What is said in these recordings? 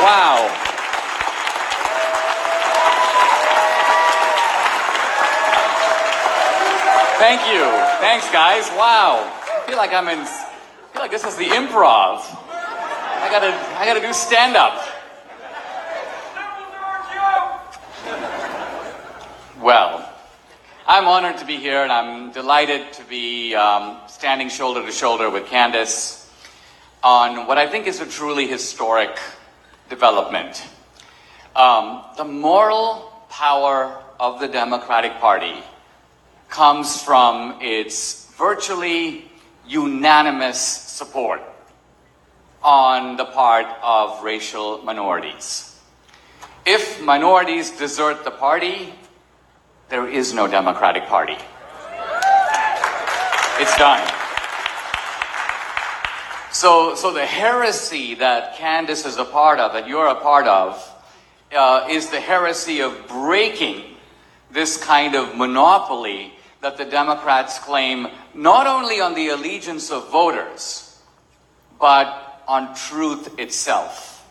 Wow. Thank you. Thanks, guys. Wow. I feel like this is the improv. I gotta do stand-up. Well, I'm honored to be here, and I'm delighted to be standing shoulder to shoulder with Candace on what I think is a truly historic development. The moral power of the Democratic Party comes from its virtually unanimous support on the part of racial minorities. If minorities desert the party, there is no Democratic Party. It's done. So the heresy that Candace is a part of, that you're a part of, is the heresy of breaking this kind of monopoly that the Democrats claim not only on the allegiance of voters, but on truth itself.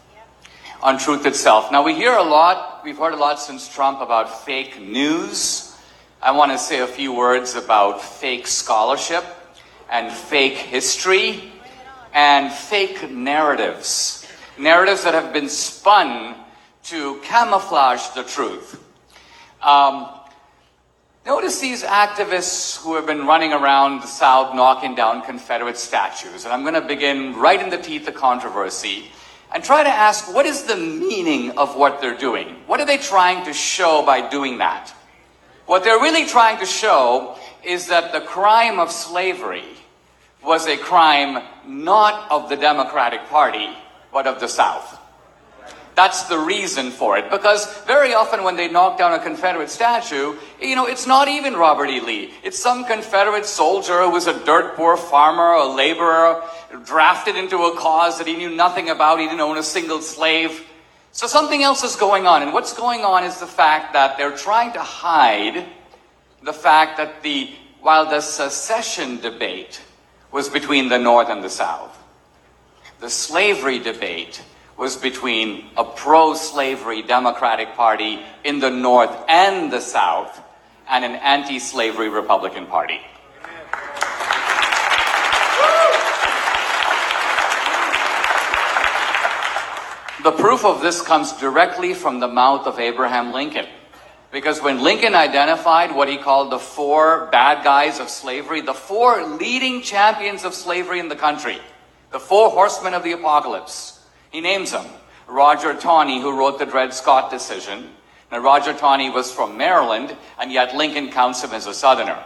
On truth itself. Now, we've heard a lot since Trump about fake news. I want to say a few words about fake scholarship and fake history and fake narratives. Narratives that have been spun to camouflage the truth. Notice these activists who have been running around the South knocking down Confederate statues. And I'm going to begin right in the teeth of controversy and try to ask, what is the meaning of what they're doing? What are they trying to show by doing that? What they're really trying to show is that the crime of slavery was a crime not of the Democratic Party, but of the South. That's the reason for it. Because very often when they knock down a Confederate statue, it's not even Robert E. Lee. It's some Confederate soldier who was a dirt poor farmer, a laborer, drafted into a cause that he knew nothing about. He didn't own a single slave. So something else is going on. And what's going on is the fact that they're trying to hide the fact that while the secession debate was between the North and the South, the slavery debate was between a pro-slavery Democratic Party in the North and the South and an anti-slavery Republican Party. The proof of this comes directly from the mouth of Abraham Lincoln. Because when Lincoln identified what he called the 4 bad guys of slavery, the 4 leading champions of slavery in the country, the 4 horsemen of the apocalypse, he names them. Roger Taney, who wrote the Dred Scott decision. Now, Roger Taney was from Maryland, and yet Lincoln counts him as a Southerner.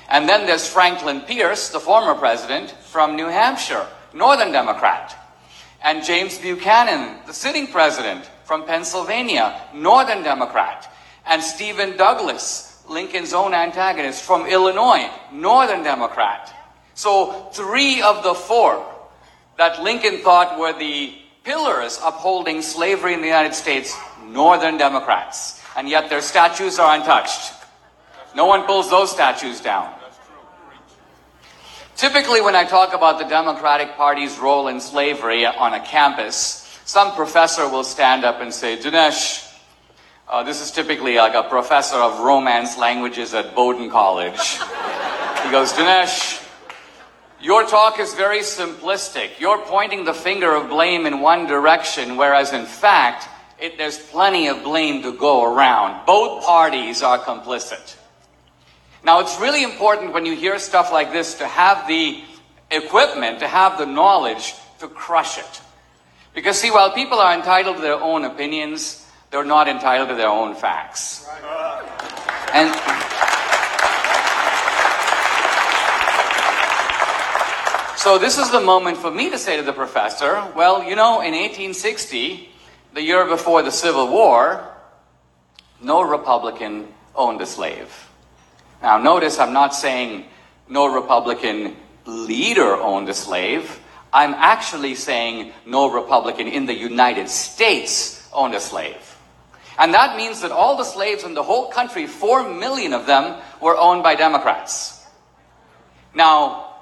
And then there's Franklin Pierce, the former president, from New Hampshire, Northern Democrat. And James Buchanan, the sitting president, from Pennsylvania, Northern Democrat. And Stephen Douglas, Lincoln's own antagonist, from Illinois, Northern Democrat. So 3 of the 4 that Lincoln thought were the pillars upholding slavery in the United States, Northern Democrats. And yet their statues are untouched. No one pulls those statues down. Typically, when I talk about the Democratic Party's role in slavery on a campus, some professor will stand up and say, Dinesh, this is typically like a professor of Romance languages at Bowdoin College. He goes, Dinesh, your talk is very simplistic. You're pointing the finger of blame in one direction, whereas in fact, there's plenty of blame to go around. Both parties are complicit. Now, it's really important when you hear stuff like this to have the equipment, to have the knowledge to crush it. Because see, while people are entitled to their own opinions, they're not entitled to their own facts. And so this is the moment for me to say to the professor, well, in 1860, the year before the Civil War, no Republican owned a slave. Now notice I'm not saying no Republican leader owned a slave. I'm actually saying no Republican in the United States owned a slave. And that means that all the slaves in the whole country, 4 million of them, were owned by Democrats. Now,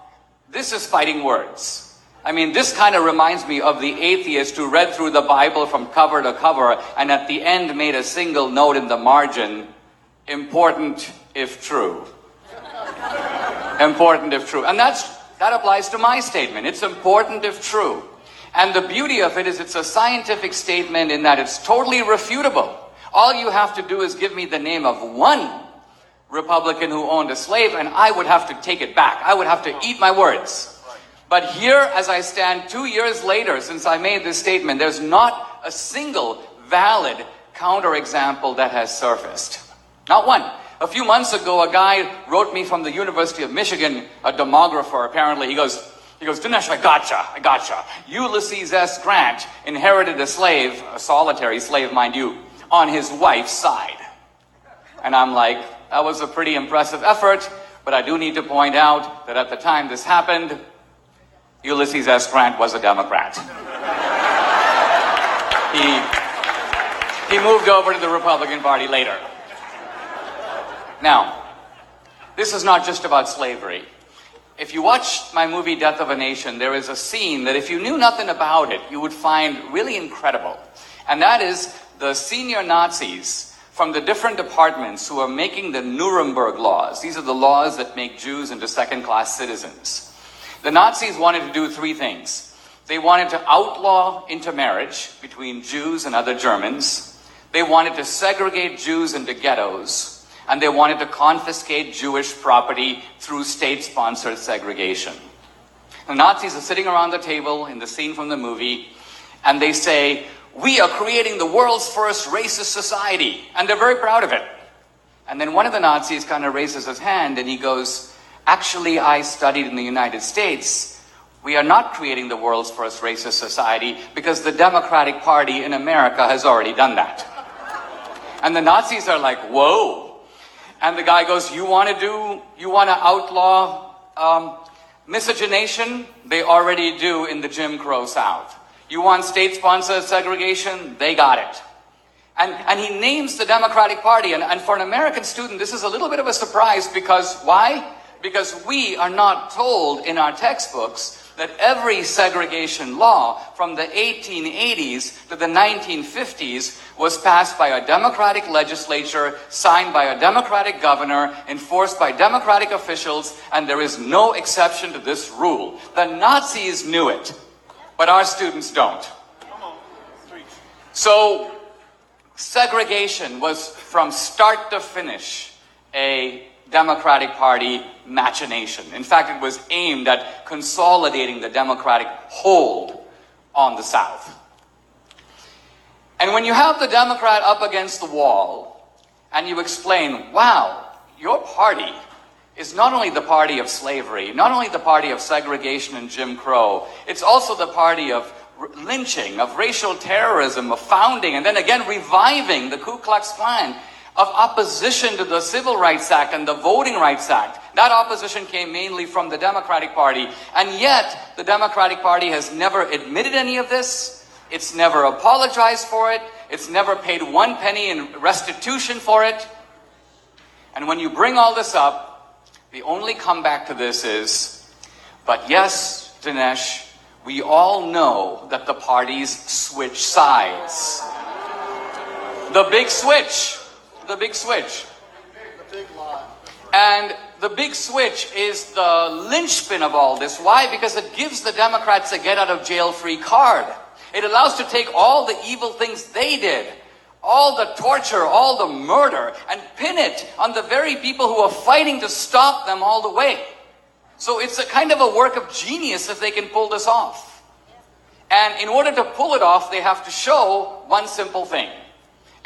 this is fighting words. I mean, this kind of reminds me of the atheist who read through the Bible from cover to cover and at the end made a single note in the margin, important if true. Important if true. And that applies to my statement. It's important if true. And the beauty of it is it's a scientific statement in that it's totally refutable. All you have to do is give me the name of one Republican who owned a slave and I would have to take it back. I would have to eat my words. But here, as I stand 2 years later since I made this statement, there's not a single valid counterexample that has surfaced. Not one. A few months ago, a guy wrote me from the University of Michigan, a demographer apparently. He goes, Dinesh, I gotcha. Ulysses S. Grant inherited a slave, a solitary slave, mind you, on his wife's side. And I'm like, that was a pretty impressive effort, but I do need to point out that at the time this happened, Ulysses S. Grant was a Democrat. He moved over to the Republican Party later. Now, this is not just about slavery. If you watch my movie Death of a Nation, there is a scene that if you knew nothing about it, you would find really incredible. And that is the senior Nazis from the different departments who are making the Nuremberg laws. These are the laws that make Jews into second-class citizens. The Nazis wanted to do three things. They wanted to outlaw intermarriage between Jews and other Germans. They wanted to segregate Jews into ghettos. And they wanted to confiscate Jewish property through state-sponsored segregation. The Nazis are sitting around the table in the scene from the movie, and they say, we are creating the world's first racist society, and they're very proud of it. And then one of the Nazis kind of raises his hand, and he goes, actually, I studied in the United States. We are not creating the world's first racist society because the Democratic Party in America has already done that. And the Nazis are like, whoa. And the guy goes, you want to outlaw miscegenation? They already do in the Jim Crow South. You want state-sponsored segregation? They got it. And he names the Democratic Party. And for an American student, this is a little bit of a surprise because why? Because we are not told in our textbooks that every segregation law from the 1880s to the 1950s was passed by a Democratic legislature, signed by a Democratic governor, enforced by Democratic officials, and there is no exception to this rule. The Nazis knew it, but our students don't. So, segregation was from start to finish a Democratic Party machination. In fact, it was aimed at consolidating the Democratic hold on the South. And when you have the Democrat up against the wall and you explain, wow, your party is not only the party of slavery, not only the party of segregation and Jim Crow, it's also the party of lynching, of racial terrorism, of founding, and then again reviving the Ku Klux Klan, of opposition to the Civil Rights Act and the Voting Rights Act. That opposition came mainly from the Democratic Party. And yet, the Democratic Party has never admitted any of this. It's never apologized for it. It's never paid 1 penny in restitution for it. And when you bring all this up, the only comeback to this is, but yes, Dinesh, we all know that the parties switch sides. The big switch. The big switch. The big lie. And the big switch is the linchpin of all this. Why? Because it gives the Democrats a get-out-of-jail-free card. It allows to take all the evil things they did, all the torture, all the murder, and pin it on the very people who are fighting to stop them all the way. So it's a kind of a work of genius if they can pull this off. And in order to pull it off, they have to show one simple thing.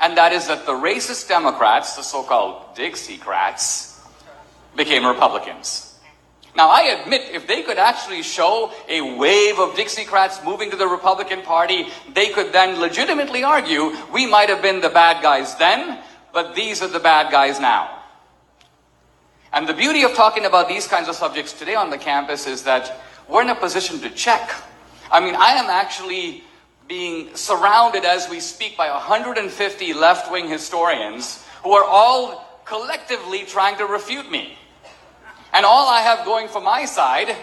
And that is that the racist Democrats, the so-called Dixiecrats, became Republicans. Now, I admit, if they could actually show a wave of Dixiecrats moving to the Republican Party, they could then legitimately argue, we might have been the bad guys then, but these are the bad guys now. And the beauty of talking about these kinds of subjects today on the campus is that we're in a position to check. I mean, I am actually being surrounded as we speak by 150 left-wing historians who are all collectively trying to refute me. And all I have going for my side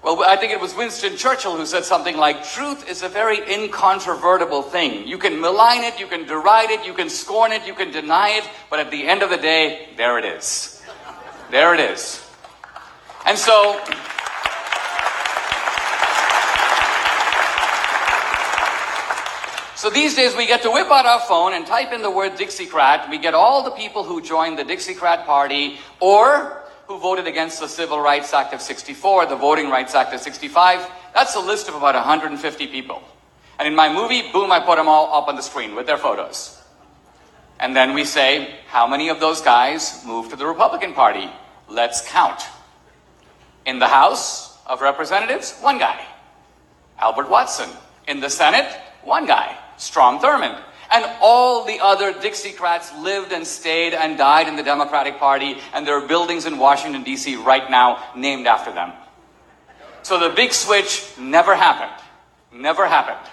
Well, I think it was Winston Churchill who said something like, truth is a very incontrovertible thing. You can malign it, you can deride it, you can scorn it, you can deny it, but at the end of the day, there it is. There it is. And so, these days we get to whip out our phone and type in the word Dixiecrat. We get all the people who joined the Dixiecrat party or who voted against the Civil Rights Act of 64, the Voting Rights Act of 65. That's a list of about 150 people. And in my movie, boom, I put them all up on the screen with their photos. And then we say, how many of those guys moved to the Republican Party? Let's count. In the House of Representatives, one guy. Albert Watson. In the Senate, one guy. Strom Thurmond. And all the other Dixiecrats lived and stayed and died in the Democratic Party, and there are buildings in Washington, D.C. right now named after them. So the big switch never happened. Never happened.